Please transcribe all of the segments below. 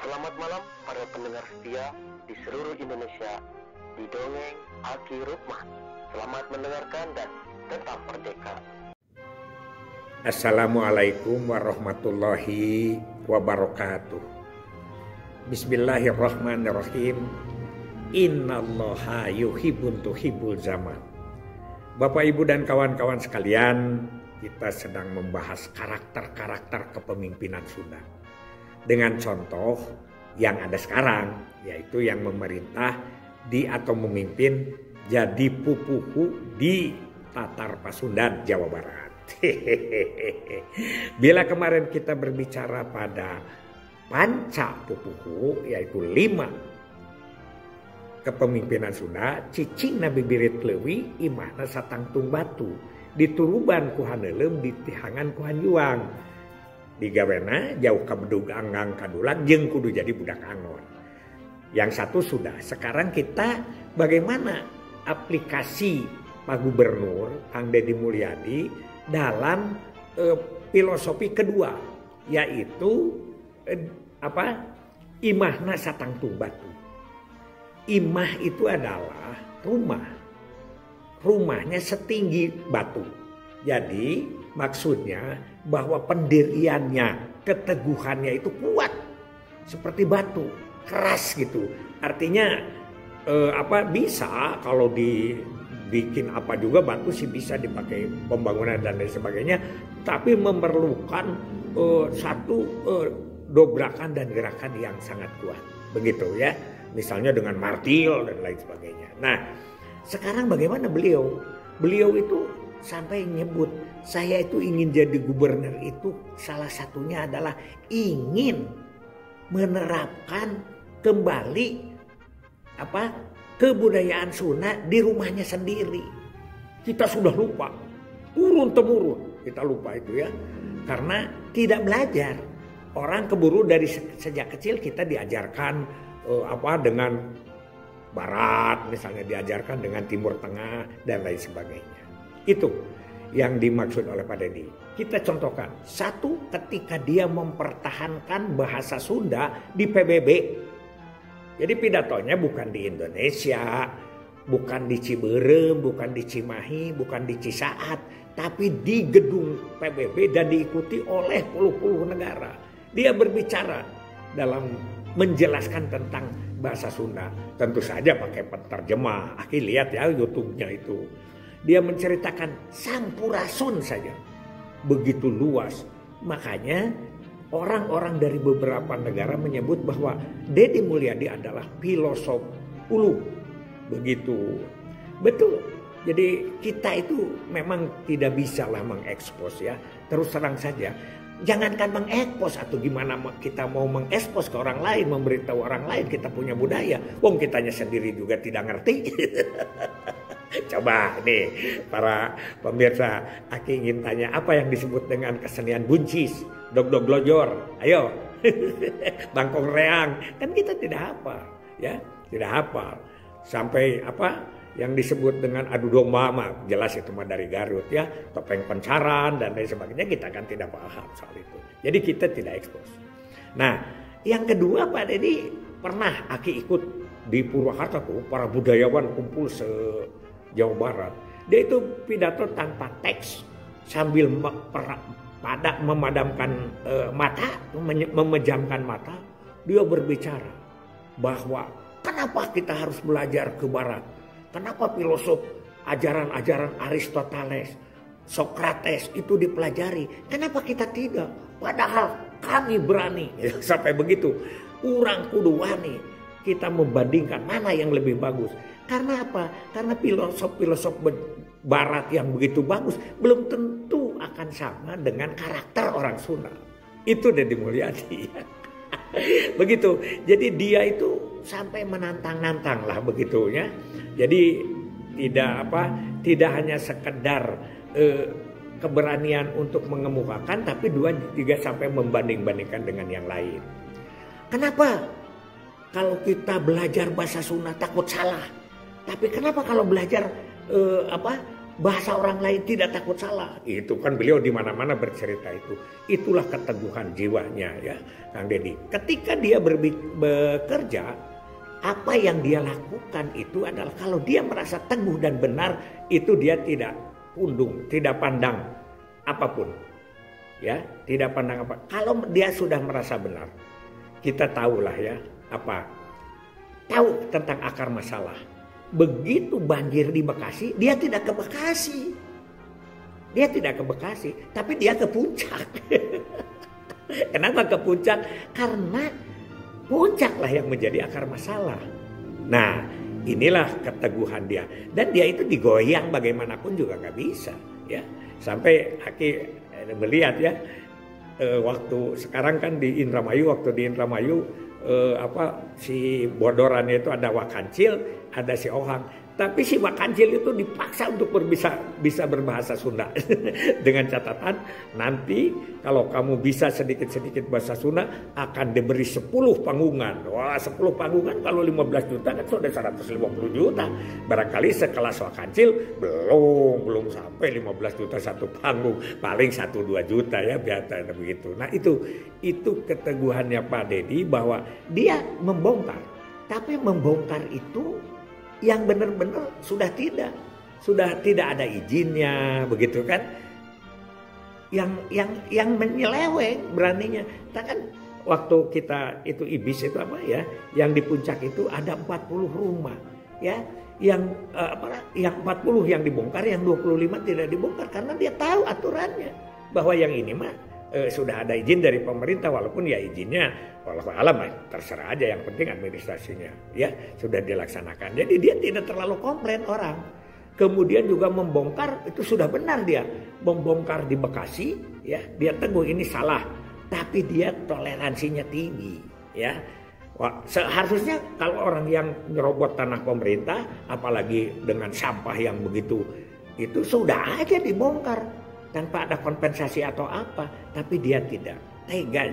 Selamat malam para pendengar setia di seluruh Indonesia di Dongeng Aki Rukman. Selamat mendengarkan dan tetap merdeka. Assalamualaikum warahmatullahi wabarakatuh. Bismillahirrahmanirrahim. Innallaha yuhibbul zaman. Bapak, Ibu, dan kawan-kawan sekalian, kita sedang membahas karakter-karakter kepemimpinan Sunda. Dengan contoh yang ada sekarang, yaitu yang memerintah atau memimpin jadi pupuhu di Tatar Pasundan, Jawa Barat. Bila kemarin kita berbicara pada panca pupuhu, yaitu 5 kepemimpinan Sunda, cicing Nabi Birit Lewi imahna satangtung batu, dituruban ku haneulem, ditihangan ku hanjuang, digawena jauh ka bedug anggang kadulag jeung kudu jadi budak angon. Yang satu sudah. Sekarang kita bagaimana aplikasi Pak Gubernur Kang Deddy Mulyadi dalam filosofi kedua, yaitu imahna satangtung batu. Imah itu adalah rumah. Rumahnya setinggi batu. Jadi maksudnya bahwa pendiriannya, keteguhannya itu kuat seperti batu, keras gitu. Artinya bisa kalau dibikin apa juga batu sih bisa dipakai pembangunan dan lain sebagainya, tapi memerlukan satu dobrakan dan gerakan yang sangat kuat. Begitu ya. Misalnya dengan martil dan lain sebagainya. Nah, sekarang bagaimana beliau? Beliau itu sampai nyebut, saya itu ingin jadi gubernur itu salah satunya adalah ingin menerapkan kembali kebudayaan Sunda di rumahnya sendiri. Kita sudah lupa, turun temurun kita lupa itu ya, karena tidak belajar. Orang keburu dari sejak kecil kita diajarkan dengan Barat, misalnya diajarkan dengan Timur Tengah dan lain sebagainya. Itu yang dimaksud oleh Pak Deddy. Kita contohkan. Satu, ketika dia mempertahankan bahasa Sunda di PBB. Jadi pidatonya bukan di Indonesia, bukan di Ciberem, bukan di Cimahi, bukan di Cisaat, tapi di gedung PBB dan diikuti oleh puluh-puluh negara. Dia berbicara dalam menjelaskan tentang bahasa Sunda. Tentu saja pakai penerjemah. Aki lihat ya YouTube-nya itu. Dia menceritakan Sampurasun saja. Begitu luas. Makanya orang-orang dari beberapa negara menyebut bahwa Deddy Mulyadi adalah filosof ulu. Begitu. Betul. Jadi kita itu memang tidak bisa lah mengekspos ya. Terus terang saja. Jangankan mengekspos atau gimana kita mau mengekspos ke orang lain, memberitahu orang lain kita punya budaya. Wong kitanya sendiri juga tidak ngerti. Coba nih para pemirsa, Aki ingin tanya apa yang disebut dengan kesenian buncis, dog-dog lojor. Ayo, bangkong reang. Kan kita tidak hafal, ya, tidak hafal. Sampai yang disebut dengan adu domba mah jelas itu mah dari Garut ya, topeng pencaran dan lain sebagainya kita kan tidak paham soal itu. Jadi kita tidak ekspos. Nah, yang kedua Pak Deddy pernah Aki ikut di Purwakarta tuh para budayawan kumpul se-Jawa Barat. Dia itu pidato tanpa teks sambil memadamkan mata, memejamkan mata. Dia berbicara bahwa kenapa kita harus belajar ke Barat? Kenapa filosof ajaran-ajaran Aristoteles, Sokrates itu dipelajari? Kenapa kita tidak? Padahal kami berani. Sampai begitu. Urang kudu wani. Kita membandingkan mana yang lebih bagus. Karena apa? Karena filosof-filosof Barat yang begitu bagus belum tentu akan sama dengan karakter orang Sunda. Itu Deddy Mulyadi. Begitu. Jadi dia itu sampai menantang-nantang lah begitu ya. Jadi tidak hanya sekedar keberanian untuk mengemukakan, tapi juga sampai membanding-bandingkan dengan yang lain. Kenapa kalau kita belajar bahasa Sunda takut salah? Tapi kenapa kalau belajar bahasa orang lain tidak takut salah. Itu kan beliau di mana-mana bercerita itu. Itulah keteguhan jiwanya ya, Kang Deddy. Ketika dia bekerja, apa yang dia lakukan itu adalah kalau dia merasa teguh dan benar, itu dia tidak pundung, tidak pandang apapun. Ya, tidak pandang apa. Kalau dia sudah merasa benar, kita tahulah ya apa, tahu tentang akar masalah. Begitu banjir di Bekasi, dia tidak ke Bekasi. Dia tidak ke Bekasi, tapi dia ke puncak. Kenapa ke puncak? Karena puncaklah yang menjadi akar masalah. Nah, inilah keteguhan dia. Dan dia itu digoyang bagaimanapun juga nggak bisa. Ya, sampai Aki melihat ya, waktu sekarang kan di Indramayu, si bodorannya itu ada Wakancil, ada si Ohang. Tapi si Wakancil itu dipaksa untuk bisa berbahasa Sunda. Dengan catatan nanti kalau kamu bisa sedikit-sedikit bahasa Sunda akan diberi 10 panggungan. Wah, 10 panggungan kalau 15 juta kan sudah 150 juta. Barangkali sekelas Wakancil belum sampai 15 juta satu panggung. Paling 1-2 juta ya, biasa begitu. Nah itu keteguhannya Pak Deddy bahwa dia membongkar. Tapi membongkar itu yang benar-benar sudah tidak ada izinnya, begitu kan? Yang menyeleweng beraninya. Kan waktu kita itu Ibis itu apa ya? Yang di puncak itu ada 40 rumah, ya. Yang 40 yang dibongkar, yang 25 tidak dibongkar karena dia tahu aturannya bahwa yang ini mah sudah ada izin dari pemerintah, walaupun ya izinnya walau alam terserah aja, yang penting administrasinya ya sudah dilaksanakan. Jadi dia tidak terlalu komplain orang. Kemudian juga membongkar itu sudah benar, dia membongkar di Bekasi ya, dia teguh ini salah, tapi dia toleransinya tinggi ya. Wah, seharusnya kalau orang yang nyerobot tanah pemerintah apalagi dengan sampah yang begitu itu sudah aja dibongkar tanpa ada kompensasi atau apa, tapi dia tidak tega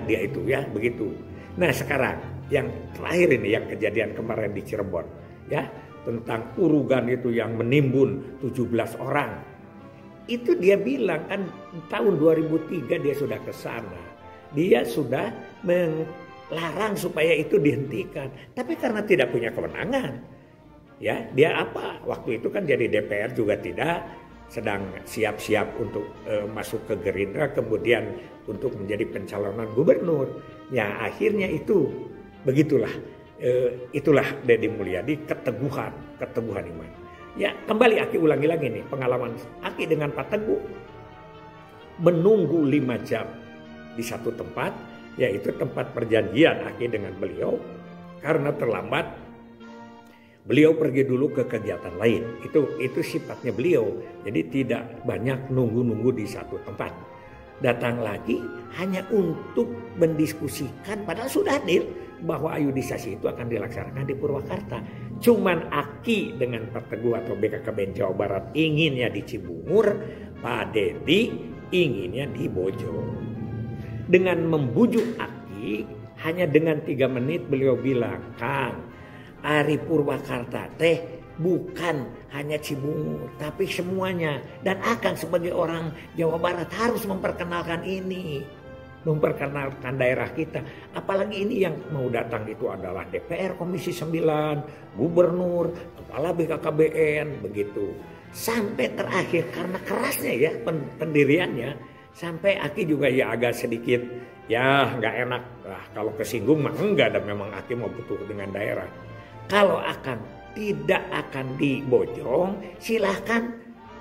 dia itu ya begitu. Nah sekarang yang terakhir ini yang kejadian kemarin di Cirebon ya, tentang urugan itu yang menimbun 17 orang. Itu dia bilang kan tahun 2003 dia sudah ke sana. Dia sudah melarang supaya itu dihentikan, tapi karena tidak punya kewenangan ya, dia apa waktu itu kan jadi DPR juga tidak, sedang siap-siap untuk masuk ke Gerindra, kemudian untuk menjadi pencalonan gubernur. Ya akhirnya itu begitulah, itulah Deddy Mulyadi, keteguhan iman. Ya kembali Aki ulangi lagi nih pengalaman Aki dengan Pak Teguh, menunggu 5 jam di satu tempat, yaitu tempat perjanjian Aki dengan beliau. Karena terlambat, beliau pergi dulu ke kegiatan lain. Itu sifatnya beliau. Jadi tidak banyak nunggu-nunggu di satu tempat. Datang lagi hanya untuk mendiskusikan, padahal sudah deal bahwa ayudisasi itu akan dilaksanakan di Purwakarta. Cuman Aki dengan Pak Teguh atau BKKBN Jawa Barat inginnya di Cibungur, Pak Deddy inginnya di Bojong. Dengan membujuk Aki, hanya dengan 3 menit beliau bilang, Kang, Ari Purwakarta teh bukan hanya Cibungur, tapi semuanya. Dan Akang sebagai orang Jawa Barat harus memperkenalkan ini, memperkenalkan daerah kita. Apalagi ini yang mau datang itu adalah DPR Komisi 9, Gubernur, Kepala BKKBN, begitu. Sampai terakhir karena kerasnya ya pendiriannya, sampai Aki juga ya agak sedikit ya nggak enak. Nah, kalau kesinggung mah enggak, dan memang Aki mau butuh dengan daerah. Kalau tidak akan di Bojong, silahkan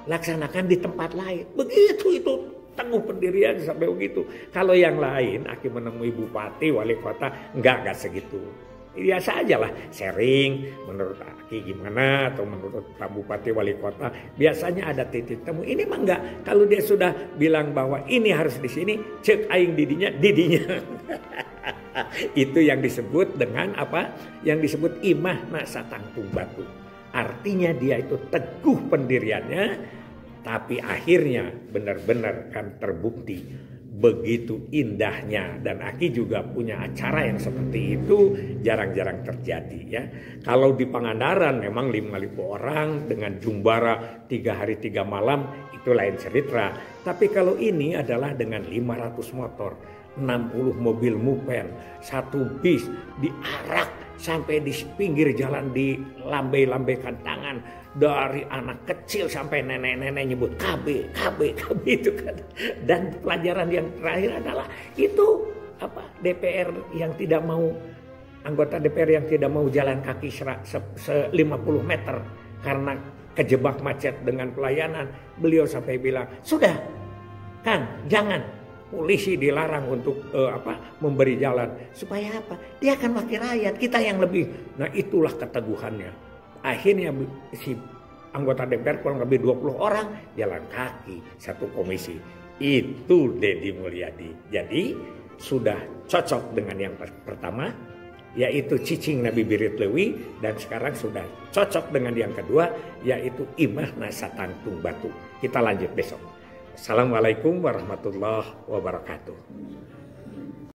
laksanakan di tempat lain. Begitu itu teguh pendirian sampai begitu. Kalau yang lain, Aki menemui bupati, wali kota, enggak segitu. Biasa aja lah, sharing menurut Aki gimana, atau menurut Pak Bupati, wali kota. Biasanya ada titik temu. Ini mah enggak. Kalau dia sudah bilang bahwa ini harus di sini, cek aing didinya. Itu yang disebut dengan apa? Yang disebut imah nak satangtung batu. Artinya dia itu teguh pendiriannya, tapi akhirnya benar-benar kan terbukti begitu indahnya, dan Aki juga punya acara yang seperti itu jarang-jarang terjadi ya. Kalau di Pangandaran memang 5.000 orang dengan jumbara 3 hari 3 malam itu lain cerita. Tapi kalau ini adalah dengan 500 motor, 60 mobil mupen, 1 bis diarak sampai di pinggir jalan, dilambai-lambaikan tangan. Dari anak kecil sampai nenek-nenek nyebut KB itu kan. Dan pelajaran yang terakhir adalah itu DPR yang tidak mau, anggota DPR yang tidak mau jalan kaki 50 meter karena kejebak macet dengan pelayanan. Beliau sampai bilang, sudah Kang, jangan, polisi dilarang untuk memberi jalan. Supaya apa? Dia akan wakil rakyat, kita yang lebih. Nah itulah keteguhannya. Akhirnya si anggota DPR kurang lebih 20 orang jalan kaki satu komisi. Itu Deddy Mulyadi. Jadi sudah cocok dengan yang pertama, yaitu cicing Nabi Birit Lewi, dan sekarang sudah cocok dengan yang kedua, yaitu Imah Nasatangtung Batu. Kita lanjut besok. Assalamualaikum warahmatullahi wabarakatuh.